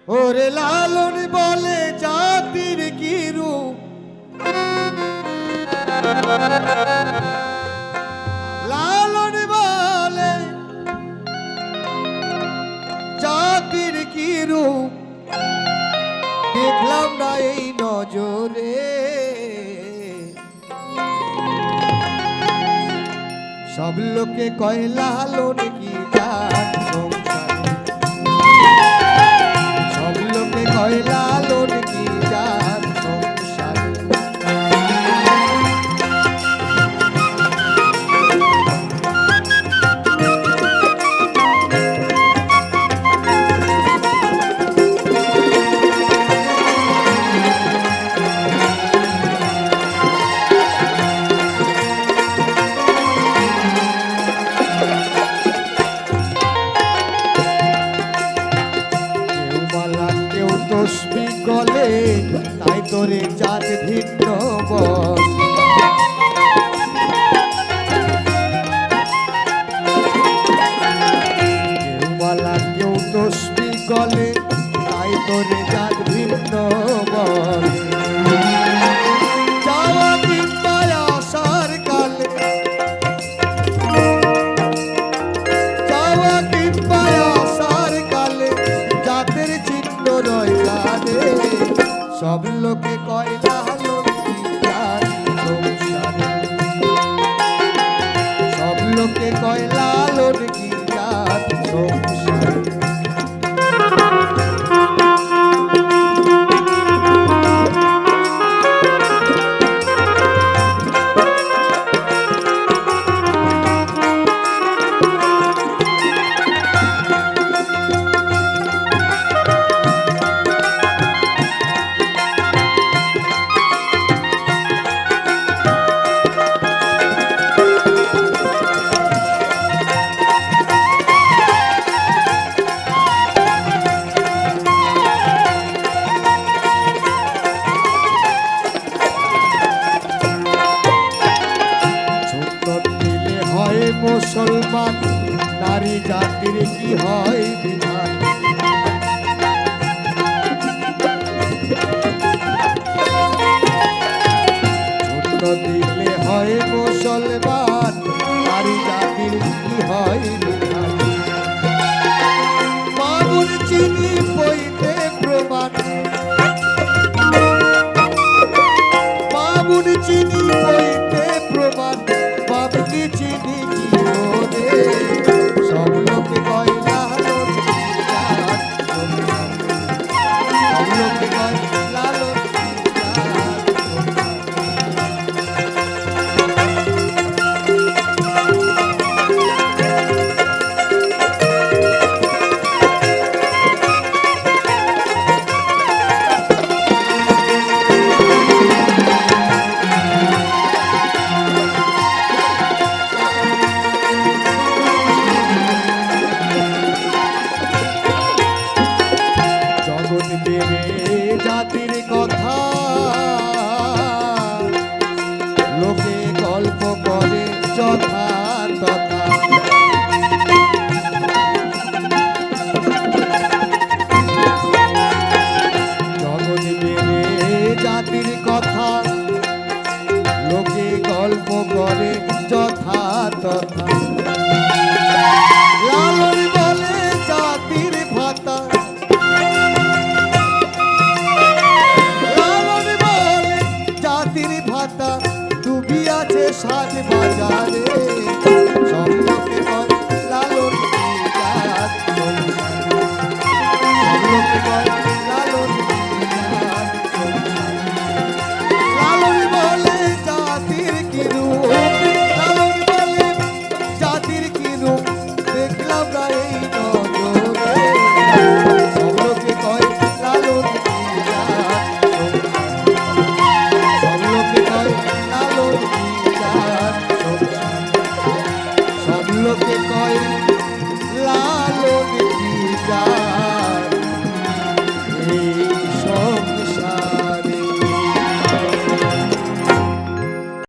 ওরে লালন বলে জাতির কি রূপ, লালন বলে জাতির কি রূপ, দেখলাম না এই নজরে। সব লোকে কয় লালন কি জাত সংসারে, সব লোকে কয় লালন কি জাত সংসারে। তসবি গলে তাই তোরে জাত ভিন্ন বল, কেউ মালা কেউ তসবি গলে তাই তোরে জাত ভিন্ন বল। যাওয়া কিংবা আসার কালে, যাওয়া কিংবা আসার কালে জাতের চিহ্ন রয় কাঁধে। সব লোকে কয় লালন কি জাত সংসারে, সব লোকে কয় লালন কি জাত সংসারে। মুসলমান নারী জাতির কি হয় বিধান, ছোট দিলে হয় মুসলমান নারী জাতির কি হয় বিধান। বাবুর চিনি বইতে প্রমাণ, বাবুর চিনি বইতে প্রমাণ, বাবুকে চিনি সব লোকে কয় লালন কি জাত সংসারে, সব লোকে কয় লালন কি জাত জাতির কথা লোকে গল্প করে যথা তথা। জগৎ মেরে জাতির কথা লোকে গল্প করে যথা তথা। লালন বলে জাতির ভাতা, ভাতা ডুবি আছে সাত বাজারে।